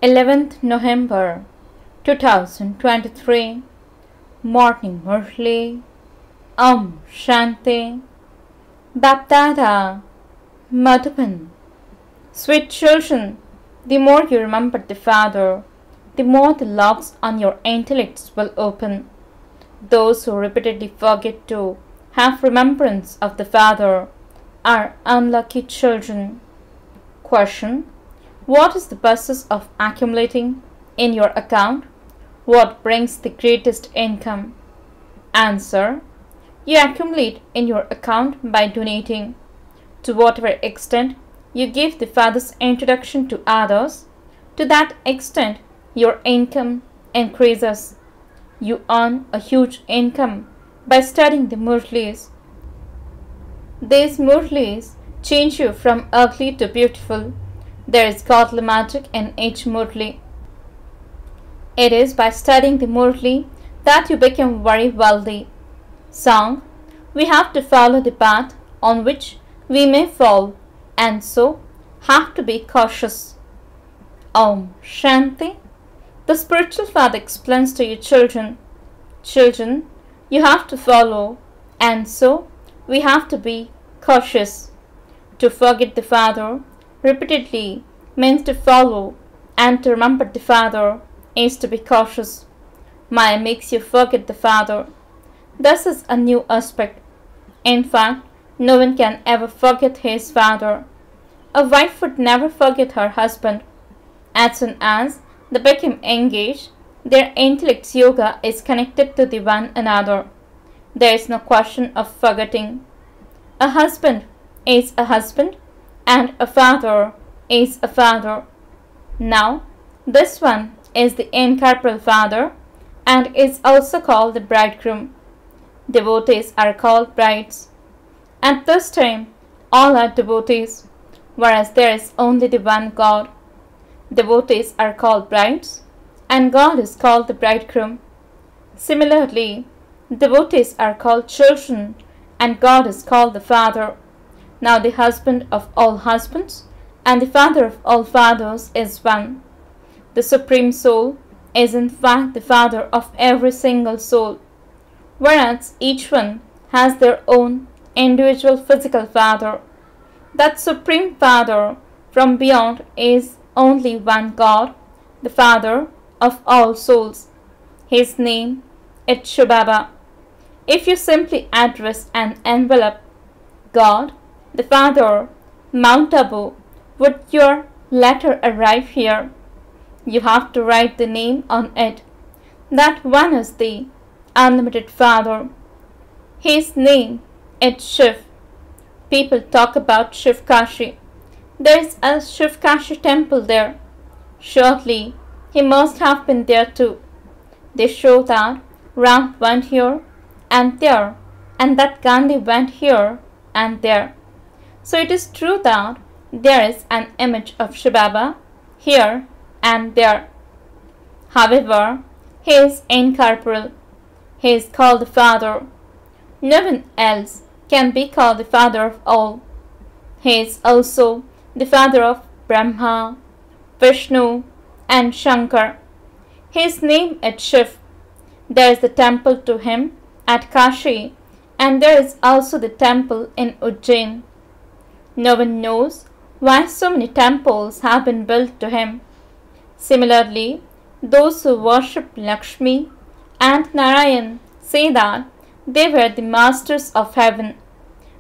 11th November 2023 Morning Murli Om Shanti Bapdada Madhuban. Sweet children, the more you remember the Father, the more the locks on your intellects will open. Those who repeatedly forget to have remembrance of the Father are unlucky children. Question: what is the process of accumulating in your account? What brings the greatest income? Answer: you accumulate in your account by donating. To whatever extent you give the Father's introduction to others, to that extent your income increases. You earn a huge income by studying the Murlis. These Murlis change you from ugly to beautiful. There is godly magic in each Murli. It is by studying the Murli that you become very wealthy. Song: we have to follow the path on which we may fall, and so have to be cautious. Om Shanti. The spiritual father explains to you children, children, you have to follow, and so we have to be cautious. To forget the Father repeatedly means to follow, and to remember the Father is to be cautious. Maya makes you forget the Father. This is a new aspect. In fact, no one can ever forget his father. A wife would never forget her husband. As soon as they become engaged, their intellect's yoga is connected to the one another. There is no question of forgetting. A husband is a husband, and a father is a father. Now, this one is the incorporeal father, and is also called the bridegroom. Devotees are called brides. At this time, all are devotees, whereas there is only the one God. Devotees are called brides, and God is called the bridegroom. Similarly, devotees are called children, and God is called the Father. Now the husband of all husbands and the father of all fathers is one. The Supreme Soul is in fact the father of every single soul, whereas each one has their own individual physical father. That Supreme Father from beyond is only one God, the Father of all souls. His name is Shiv Baba. If you simply address an envelope, God, the Father, Mount Abu, would your letter arrive here? You have to write the name on it. That one is the unlimited Father. His name is Shiv. People talk about Shiv Kashi. There is a Shiv Kashi temple there. Surely he must have been there too. They show that Ram went here and there, and that Gandhi went here and there. So it is true that there is an image of Shiv Baba here and there. However, he is incorporeal. He is called the Father. No one else can be called the Father of all. He is also the Father of Brahma, Vishnu, and Shankar. His name is Shiv. There is the temple to him at Kashi, and there is also the temple in Ujjain. No one knows why so many temples have been built to him. Similarly, those who worship Lakshmi and Narayan say that they were the masters of heaven,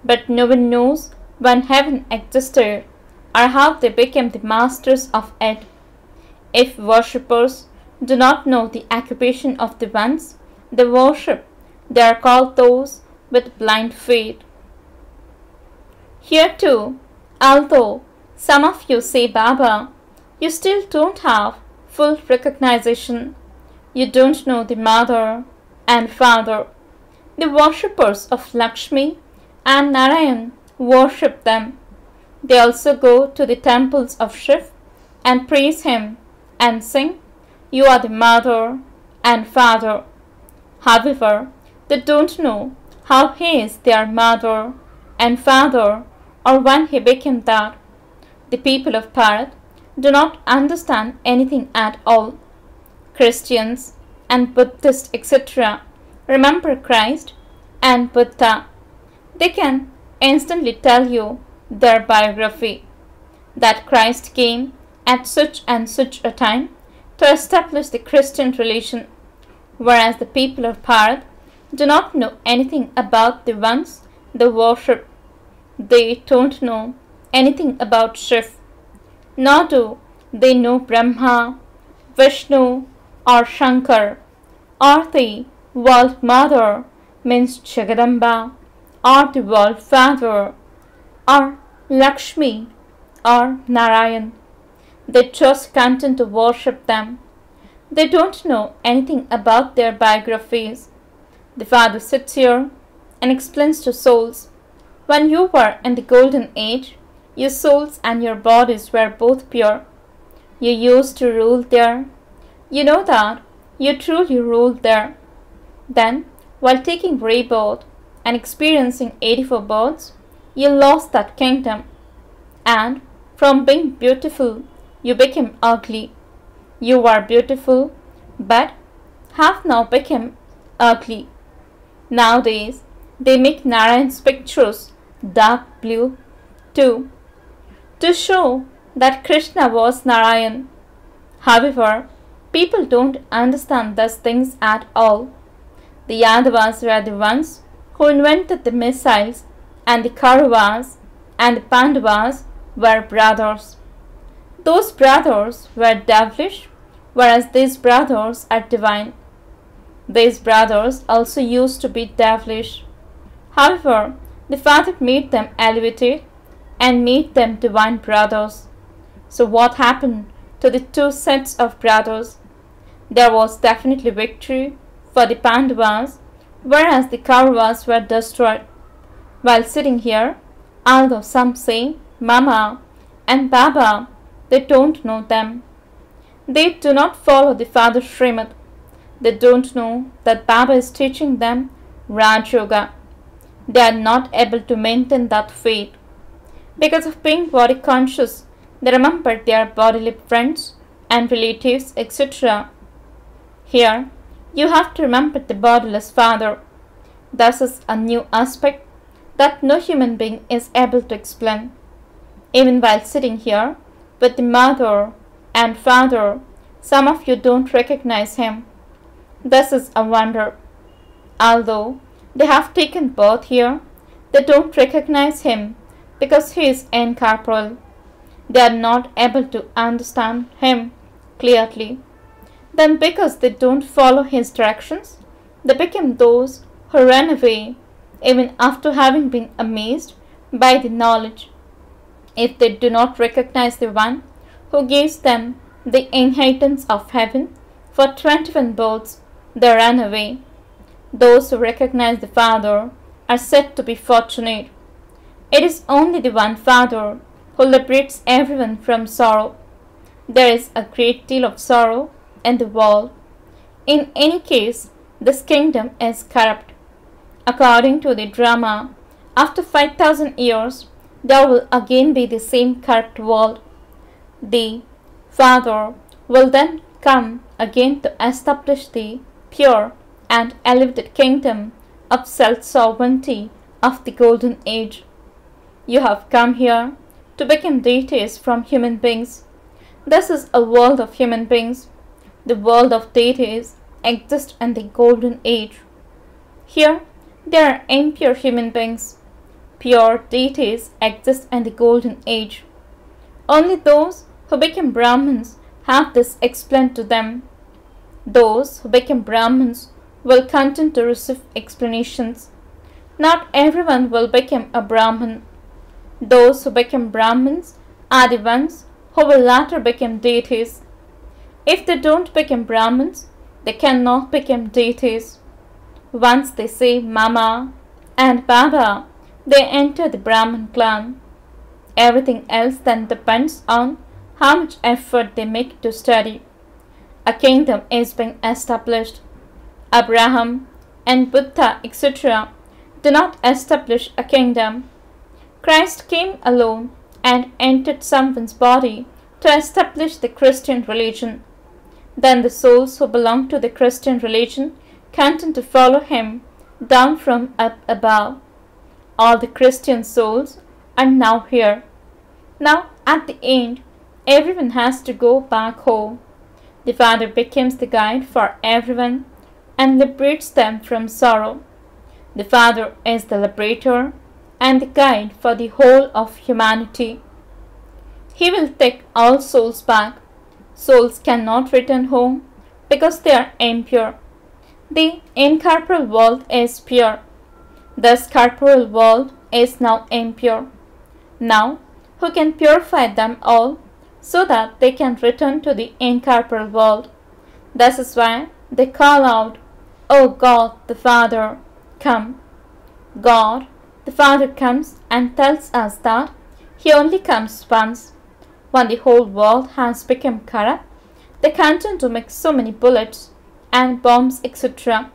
but no one knows when heaven existed or how they became the masters of it. If worshippers do not know the occupation of the ones they worship, they are called those with blind faith. Here too, although some of you say Baba, you still don't have full recognition. You don't know the Mother and Father. The worshippers of Lakshmi and Narayan worship them. They also go to the temples of Shiv and praise him and sing, "You are the Mother and Father." However, they don't know how he is their Mother and Father or when he became that. The people of Bharat do not understand anything at all. Christians and Buddhists, etc., remember Christ and Buddha. They can instantly tell you their biography, that Christ came at such and such a time to establish the Christian religion, whereas the people of Bharat do not know anything about the ones they worship. They don't know anything about Shiv, nor do they know Brahma, Vishnu, or Shankar, or the World Mother, means Jagadamba, or the World Father, or Lakshmi, or Narayan. They just continue to worship them. They don't know anything about their biographies. The Father sits here and explains to souls, when you were in the golden age, your souls and your bodies were both pure. You used to rule there. You know that you truly ruled there. Then, while taking rebirth and experiencing 84 births, you lost that kingdom. And from being beautiful, you became ugly. You were beautiful, but have now become ugly. Nowadays, they make Narayan's pictures dark blue too, to show that Krishna was Narayan. However, people don't understand these things at all. The Yadavas were the ones who invented the missiles, and the Kauravas and the Pandavas were brothers. Those brothers were devilish, whereas these brothers are divine. These brothers also used to be devilish. However, the Father made them elevated and made them divine brothers. So what happened to the two sets of brothers? There was definitely victory for the Pandavas, whereas the Kauravas were destroyed. While sitting here, although some say Mama and Baba, they don't know them. They do not follow the Father Srimad. They don't know that Baba is teaching them Raj Yoga. They are not able to maintain that faith. Because of being body conscious, they remember their bodily friends and relatives, etc. Here, you have to remember the bodiless Father. This is a new aspect that no human being is able to explain. Even while sitting here with the Mother and Father, some of you don't recognize him. This is a wonder. Although they have taken birth here, they don't recognize him because he is incorporeal. They are not able to understand him clearly. Then because they don't follow his directions, they become those who run away even after having been amazed by the knowledge. If they do not recognize the one who gives them the inheritance of heaven for 21 births, they run away. Those who recognize the Father are said to be fortunate. It is only the one Father who liberates everyone from sorrow. There is a great deal of sorrow in the world. In any case, this kingdom is corrupt. According to the drama, after 5,000 years, there will again be the same corrupt world. The Father will then come again to establish the pure and elevated kingdom of self-sovereignty of the golden age. You have come here to become deities from human beings. This is a world of human beings. The world of deities exists in the golden age. Here, there are impure human beings. Pure deities exist in the golden age. Only those who become Brahmins have this explained to them. Those who become Brahmins will continue to receive explanations. Not everyone will become a Brahmin. Those who become Brahmins are the ones who will later become deities. If they don't become Brahmins, they cannot become deities. Once they say Mama and Baba, they enter the Brahmin clan. Everything else then depends on how much effort they make to study. A kingdom is being established. Abraham and Buddha, etc., do not establish a kingdom. Christ came alone and entered someone's body to establish the Christian religion. Then the souls who belong to the Christian religion continue to follow him down from up above. All the Christian souls are now here. Now, at the end, everyone has to go back home. The Father becomes the guide for everyone and liberates them from sorrow. The Father is the liberator and the guide for the whole of humanity. He will take all souls back. Souls cannot return home because they are impure. The incorporeal world is pure. Thus, corporeal world is now impure. Now, who can purify them all so that they can return to the incorporeal world? This is why they call out, O God the Father, come. God the Father comes and tells us that He only comes once. When the whole world has become corrupt, they continue to make so many bullets and bombs, etc.,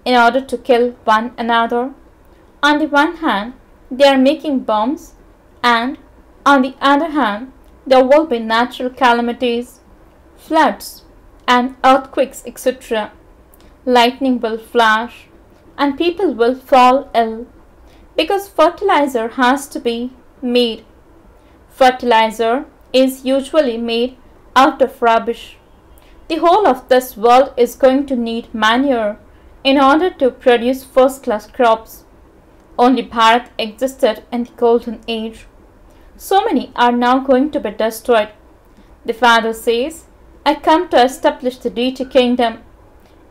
in order to kill one another. On the one hand, they are making bombs, and on the other hand, there will be natural calamities, floods, and earthquakes, etc. Lightning will flash, and people will fall ill, because fertilizer has to be made. Fertilizer is usually made out of rubbish. The whole of this world is going to need manure in order to produce first-class crops. Only Bharat existed in the golden age. So many are now going to be destroyed. The Father says, I come to establish the deity kingdom.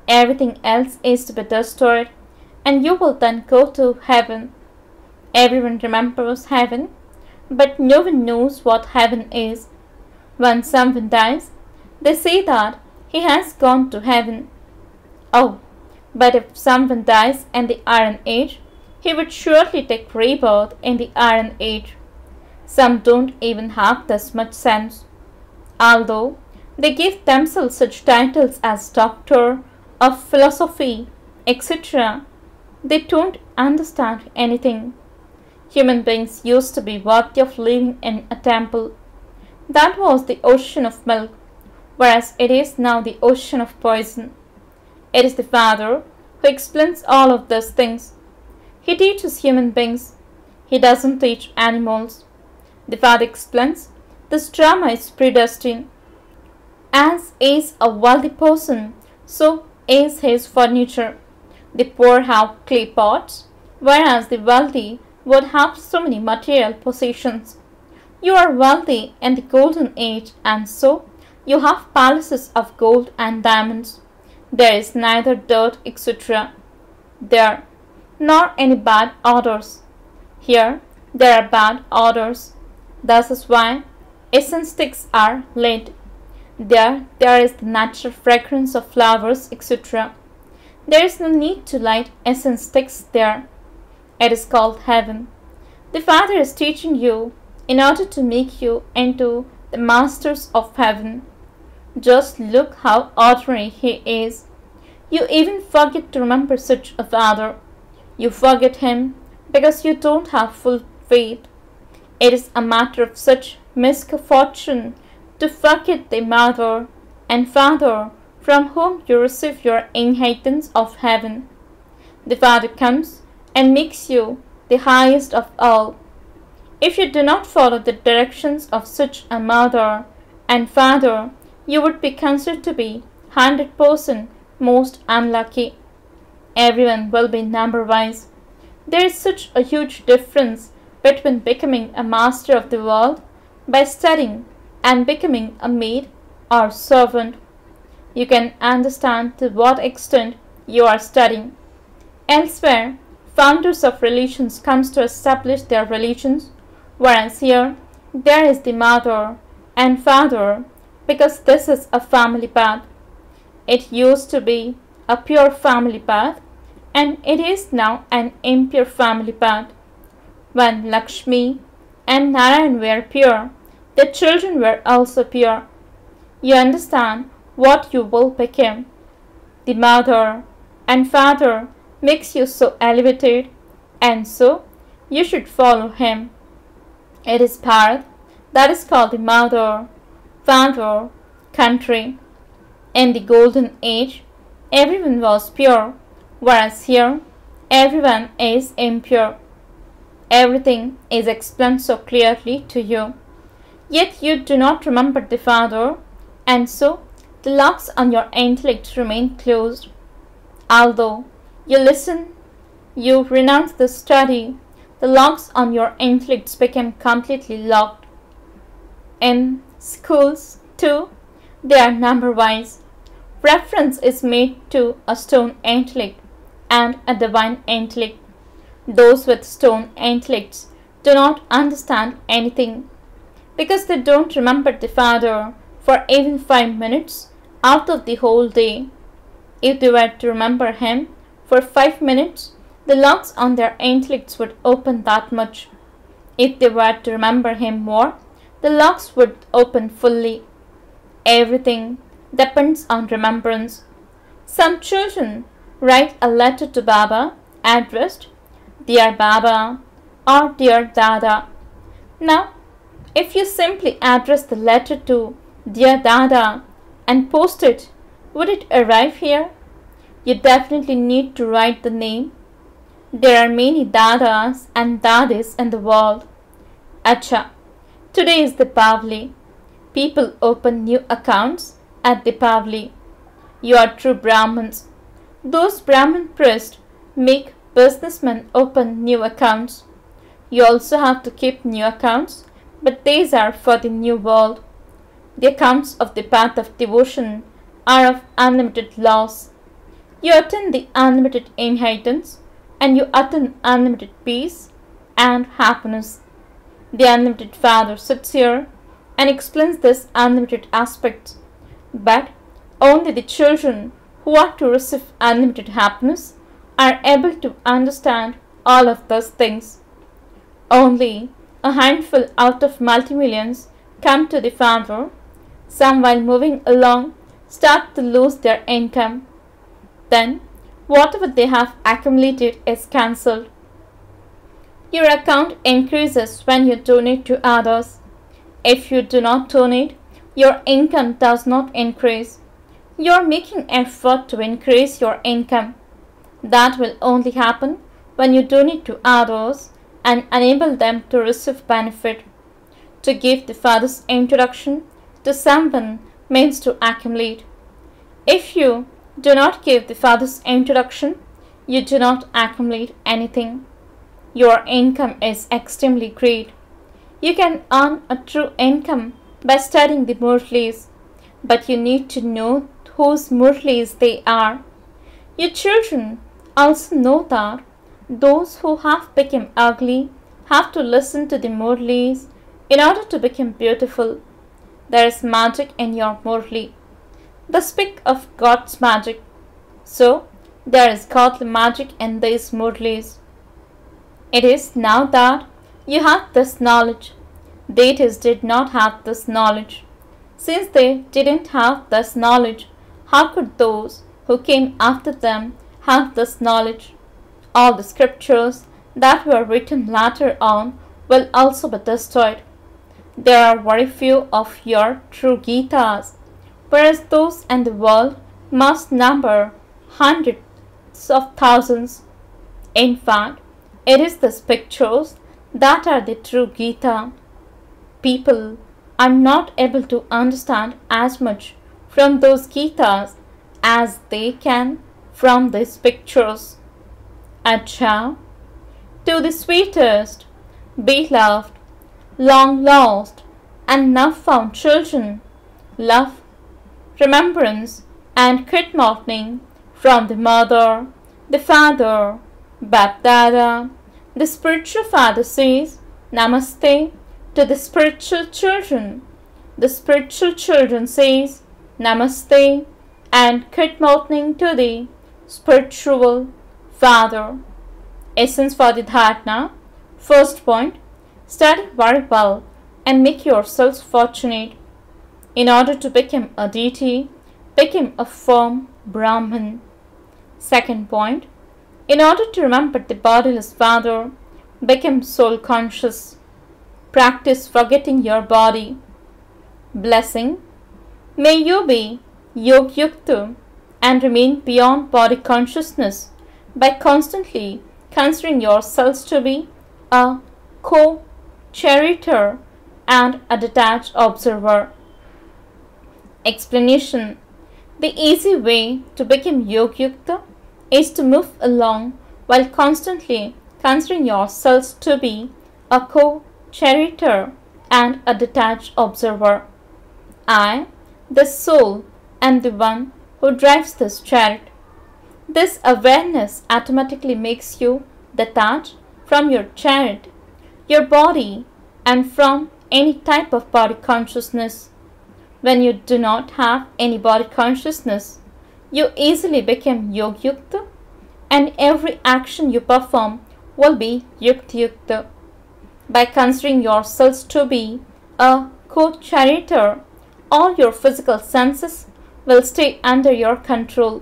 Everything else is to be destroyed, and you will then go to heaven. Everyone remembers heaven, but no one knows what heaven is. When someone dies, they say that he has gone to heaven. Oh, but if someone dies in the Iron Age, he would surely take rebirth in the Iron Age. Some don't even have this much sense. Although they give themselves such titles as doctor of philosophy, etc., they don't understand anything. Human beings used to be worthy of living in a temple. That was the ocean of milk, whereas it is now the ocean of poison. It is the Father who explains all of these things. He teaches human beings. He doesn't teach animals. The Father explains this drama is predestined. As is a wealthy person, so is his furniture. The poor have clay pots, whereas the wealthy would have so many material possessions. You are wealthy in the golden age, and so you have palaces of gold and diamonds. There is neither dirt, etc. there, nor any bad odors. Here there are bad odors. This is why incense sticks are lit. There is the natural fragrance of flowers, etc. There is no need to light incense sticks there. It is called heaven. The Father is teaching you in order to make you into the masters of heaven. Just look how ordinary He is. You even forget to remember such a Father. You forget Him because you don't have full faith. It is a matter of such misfortune to forget the Mother and Father from whom you receive your inheritance of heaven. The Father comes and makes you the highest of all. If you do not follow the directions of such a Mother and Father, you would be considered to be 100% most unlucky. Everyone will be number-wise. There is such a huge difference between becoming a master of the world by studying and becoming a maid or servant. You can understand to what extent you are studying. Elsewhere, founders of religions comes to establish their religions, whereas here there is the Mother and Father, because this is a family path. It used to be a pure family path, and it is now an impure family path. When Lakshmi and Narayan were pure, their children were also pure. You understand what you will become. The Mother and Father makes you so elevated, and so you should follow him. It is Bharat that is called the Mother, father, country. In the golden age, everyone was pure, whereas here, everyone is impure. Everything is explained so clearly to you. Yet you do not remember the Father, and so the locks on your intellect remain closed. Although you listen, you renounce the study, the locks on your intellects become completely locked. In schools, too, they are number-wise. Reference is made to a stone intellect and a divine intellect. Those with stone intellects do not understand anything because they don't remember the Father for even 5 minutes out of the whole day. If they were to remember Him for 5 minutes, the locks on their intellects would open that much. If they were to remember Him more, the locks would open fully. Everything depends on remembrance. Some children write a letter to Baba addressed Dear Baba or Dear Dada. Now, if you simply address the letter to Dear Dada and post it, would it arrive here? You definitely need to write the name. There are many Dadas and Dadis in the world. Acha, today is Deepavali. People open new accounts at Deepavali. You are true Brahmins. Those Brahmin priests make businessmen open new accounts. You also have to keep new accounts, but these are for the new world. The accounts of the path of devotion are of unlimited loss. You attain the unlimited inheritance and you attain unlimited peace and happiness. The unlimited Father sits here and explains this unlimited aspect, but only the children who are to receive unlimited happiness are able to understand all of those things. Only a handful out of multi-millions come to the Father. Some, while moving along, start to lose their income. Then, whatever they have accumulated is cancelled. Your account increases when you donate to others. If you do not donate, your income does not increase. You are making effort to increase your income. That will only happen when you donate to others and enable them to receive benefit. To give the Father's introduction to someone means to accumulate. If you do not give the Father's introduction, you do not accumulate anything. Your income is extremely great. You can earn a true income by studying the Murlis, but you need to know whose Murlis they are. Your children also know that those who have become ugly have to listen to the Murlis in order to become beautiful. There is magic in your Murli. They speak of God's magic. So, there is godly magic in these Murlis. It is now that you have this knowledge. Deities did not have this knowledge. Since they didn't have this knowledge, how could those who came after them have this knowledge? All the scriptures that were written later on will also be destroyed. There are very few of your true Gitas, whereas those in the world must number hundreds of thousands. In fact, it is the pictures that are the true Gita. People are not able to understand as much from those Gitas as they can from these pictures. Acha, to the sweetest, beloved, long lost, and now found children, love, remembrance, and good morning from the mother, the father, Bapdada. The spiritual father says Namaste to the spiritual children. The spiritual children says Namaste and good morning to the spiritual father. Essence for the dharana. First point, study very well and make yourselves fortunate. In order to become a deity, become a firm Brahmin. Second point, in order to remember the bodiless Father, become soul conscious. Practice forgetting your body. Blessing. May you be Yog Yukta and remain beyond body consciousness by constantly considering yourselves to be a co-charioteer and a detached observer. Explanation. The easy way to become Yog Yukta is to move along while constantly considering yourselves to be a co-charioteer and a detached observer. I, the soul, am the one who drives this chariot. This awareness automatically makes you detached from your chariot, your body, and from any type of body consciousness. When you do not have any body consciousness, you easily become Yog Yukta, and every action you perform will be Yukta Yukta. By considering yourselves to be a co-charioteer, all your physical senses will stay under your control.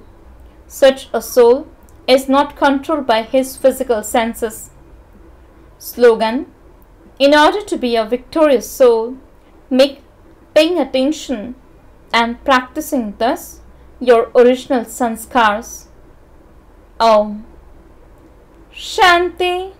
Such a soul is not controlled by his physical senses. Slogan. In order to be a victorious soul, make paying attention and practicing thus your original sanskars. Om Shanti.